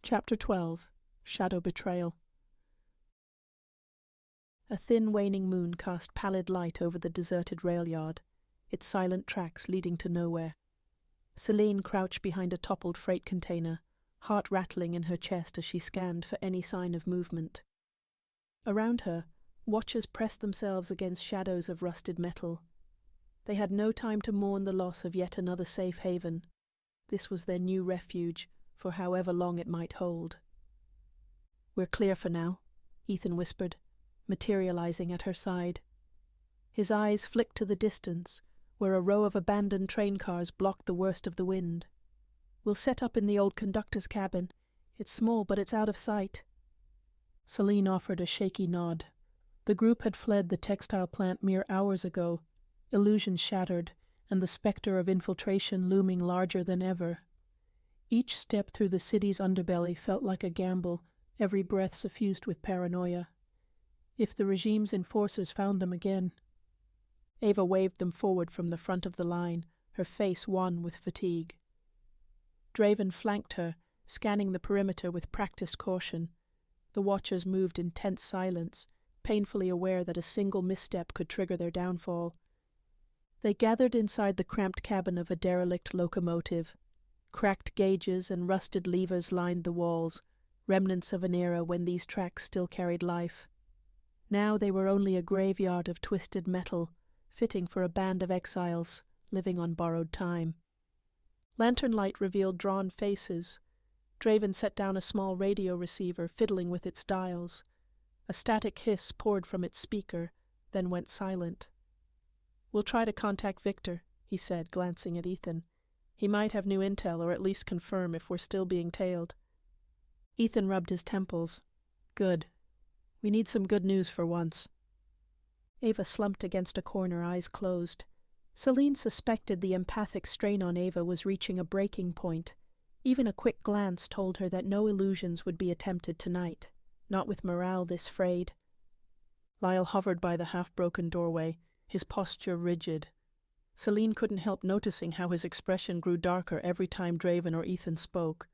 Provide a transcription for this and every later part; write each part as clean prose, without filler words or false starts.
Chapter 12. Shadow Betrayal. A thin waning moon cast pallid light over the deserted rail yard, its silent tracks leading to nowhere. Selene crouched behind a toppled freight container, heart rattling in her chest as she scanned for any sign of movement. Around her, watchers pressed themselves against shadows of rusted metal. They had no time to mourn the loss of yet another safe haven. This was their new refuge, for however long it might hold. "We're clear for now," Ethan whispered, materializing at her side. His eyes flicked to the distance, where a row of abandoned train cars blocked the worst of the wind. "We'll set up in the old conductor's cabin. It's small, but it's out of sight." Selene offered a shaky nod. The group had fled the textile plant mere hours ago, illusions shattered, and the specter of infiltration looming larger than ever. Each step through the city's underbelly felt like a gamble, every breath suffused with paranoia. If the regime's enforcers found them again. Ava waved them forward from the front of the line, her face wan with fatigue. Draven flanked her, scanning the perimeter with practiced caution. The watchers moved in tense silence, painfully aware that a single misstep could trigger their downfall. They gathered inside the cramped cabin of a derelict locomotive. Cracked gauges and rusted levers lined the walls, remnants of an era when these tracks still carried life. Now they were only a graveyard of twisted metal, fitting for a band of exiles living on borrowed time. Lantern light revealed drawn faces. Draven set down a small radio receiver, fiddling with its dials. A static hiss poured from its speaker, then went silent. "We'll try to contact Victor," he said, glancing at Ethan. "He might have new intel, or at least confirm if we're still being tailed." Ethan rubbed his temples. "Good. We need some good news for once." Ava slumped against a corner, eyes closed. Selene suspected the empathic strain on Ava was reaching a breaking point. Even a quick glance told her that no illusions would be attempted tonight, not with morale this frayed. Lyle hovered by the half-broken doorway, his posture rigid. Selene couldn't help noticing how his expression grew darker every time Draven or Ethan spoke.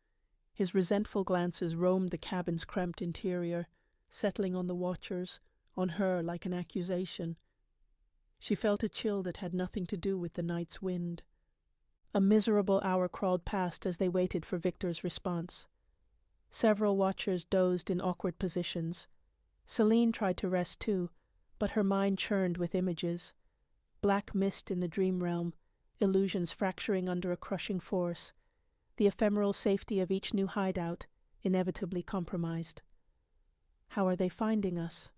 His resentful glances roamed the cabin's cramped interior, settling on the watchers, on her like an accusation. She felt a chill that had nothing to do with the night's wind. A miserable hour crawled past as they waited for Victor's response. Several watchers dozed in awkward positions. Selene tried to rest too, but her mind churned with images. Black mist in the dream realm, illusions fracturing under a crushing force, the ephemeral safety of each new hideout, inevitably compromised. How are they finding us?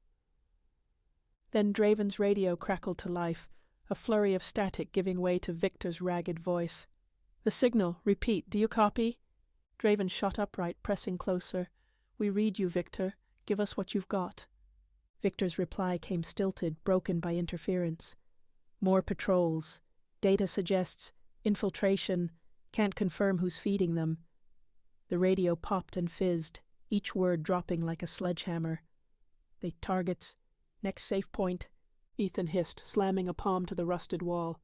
Then Draven's radio crackled to life, a flurry of static giving way to Victor's ragged voice. "The signal, repeat, do you copy?" Draven shot upright, pressing closer. "We read you, Victor. Give us what you've got." Victor's reply came stilted, broken by interference. "More patrols. Data suggests infiltration. Can't confirm who's feeding them." The radio popped and fizzed, each word dropping like a sledgehammer. "They targets. Next safe point," Ethan hissed, slamming a palm to the rusted wall.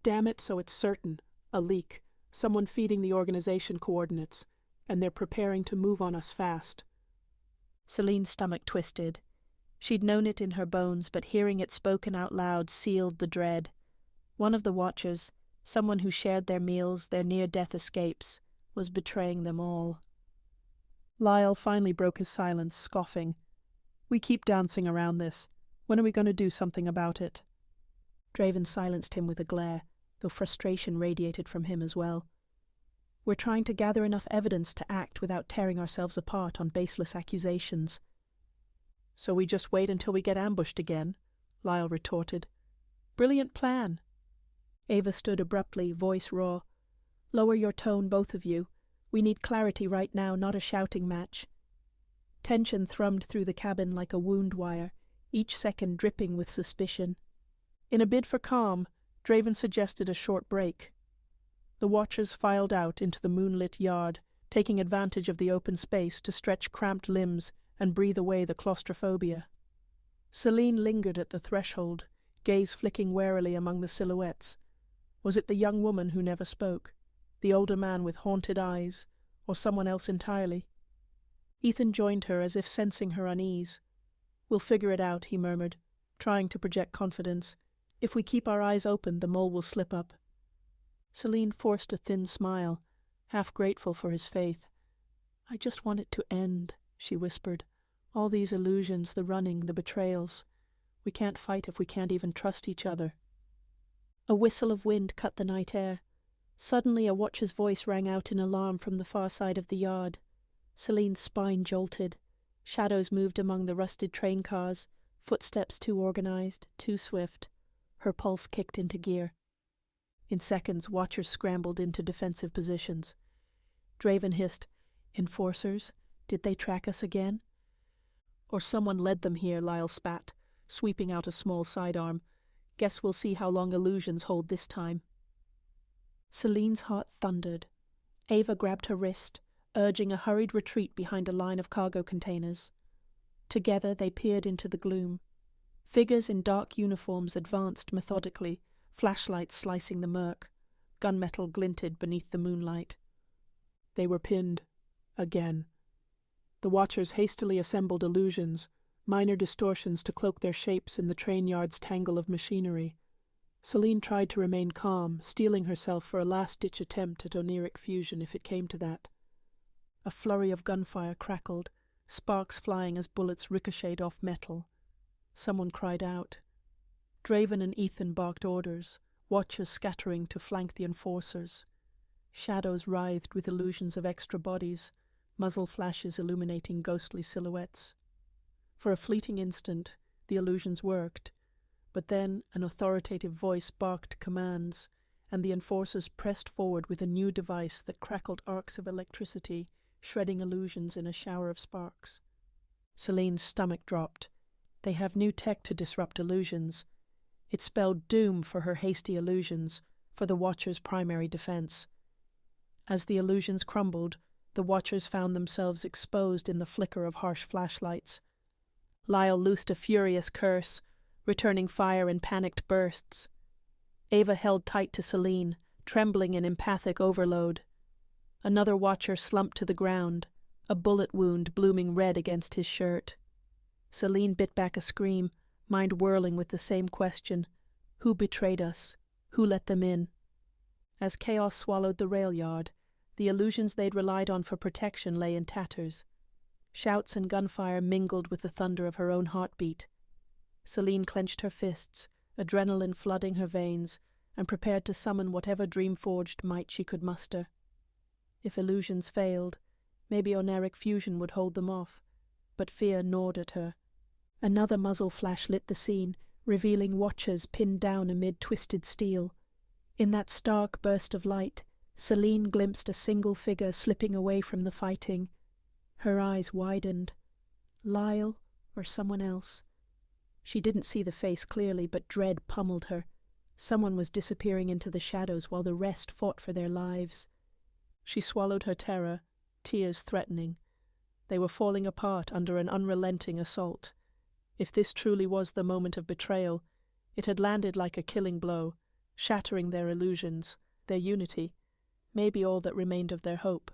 "Damn it, so it's certain. A leak. Someone feeding the organization coordinates. And they're preparing to move on us fast." Selene's stomach twisted. She'd known it in her bones, but hearing it spoken out loud sealed the dread. One of the watchers, someone who shared their meals, their near-death escapes, was betraying them all. Lyle finally broke his silence, scoffing. "We keep dancing around this. When are we going to do something about it?" Draven silenced him with a glare, though frustration radiated from him as well. "We're trying to gather enough evidence to act without tearing ourselves apart on baseless accusations." "So we just wait until we get ambushed again?" Lyle retorted. "Brilliant plan." Ava stood abruptly, voice raw. "Lower your tone, both of you. We need clarity right now, not a shouting match." Tension thrummed through the cabin like a wound wire, each second dripping with suspicion. In a bid for calm, Draven suggested a short break. The watchers filed out into the moonlit yard, taking advantage of the open space to stretch cramped limbs and breathe away the claustrophobia. Selene lingered at the threshold, gaze flicking warily among the silhouettes. Was it the young woman who never spoke, the older man with haunted eyes, or someone else entirely? Ethan joined her as if sensing her unease. "We'll figure it out," he murmured, trying to project confidence. "If we keep our eyes open, the mole will slip up." Selene forced a thin smile, half grateful for his faith. "I just want it to end," she whispered. "All these illusions, the running, the betrayals. We can't fight if we can't even trust each other." A whistle of wind cut the night air. Suddenly a watcher's voice rang out in alarm from the far side of the yard. Selene's spine jolted. Shadows moved among the rusted train cars, footsteps too organized, too swift. Her pulse kicked into gear. In seconds, watchers scrambled into defensive positions. Draven hissed, "Enforcers? Did they track us again?" "Or someone led them here," Lyle spat, sweeping out a small sidearm. "Guess we'll see how long illusions hold this time." Selene's heart thundered. Ava grabbed her wrist, urging a hurried retreat behind a line of cargo containers. Together they peered into the gloom. Figures in dark uniforms advanced methodically, flashlights slicing the murk. Gunmetal glinted beneath the moonlight. They were pinned. Again. The watchers hastily assembled illusions, minor distortions to cloak their shapes in the train yard's tangle of machinery. Selene tried to remain calm, steeling herself for a last-ditch attempt at Oneiric Fusion if it came to that. A flurry of gunfire crackled, sparks flying as bullets ricocheted off metal. Someone cried out. Draven and Ethan barked orders, watchers scattering to flank the enforcers. Shadows writhed with illusions of extra bodies, muzzle flashes illuminating ghostly silhouettes. For a fleeting instant, the illusions worked, but then an authoritative voice barked commands, and the enforcers pressed forward with a new device that crackled arcs of electricity, shredding illusions in a shower of sparks. Selene's stomach dropped. They have new tech to disrupt illusions. It spelled doom for her hasty illusions, for the Watcher's primary defense. As the illusions crumbled, the Watchers found themselves exposed in the flicker of harsh flashlights. Lyle loosed a furious curse, returning fire in panicked bursts. Ava held tight to Selene, trembling in empathic overload. Another Watcher slumped to the ground, a bullet wound blooming red against his shirt. Selene bit back a scream, mind whirling with the same question. Who betrayed us? Who let them in? As chaos swallowed the rail yard, the illusions they'd relied on for protection lay in tatters. Shouts and gunfire mingled with the thunder of her own heartbeat. Selene clenched her fists, adrenaline flooding her veins, and prepared to summon whatever dream-forged might she could muster. If illusions failed, maybe Oneiric Fusion would hold them off, but fear gnawed at her. Another muzzle flash lit the scene, revealing Watchers pinned down amid twisted steel. In that stark burst of light, Selene glimpsed a single figure slipping away from the fighting. Her eyes widened. Lyle, or someone else? She didn't see the face clearly, but dread pummeled her. Someone was disappearing into the shadows while the rest fought for their lives. She swallowed her terror, tears threatening. They were falling apart under an unrelenting assault. If this truly was the moment of betrayal, it had landed like a killing blow, shattering their illusions, their unity, maybe all that remained of their hope.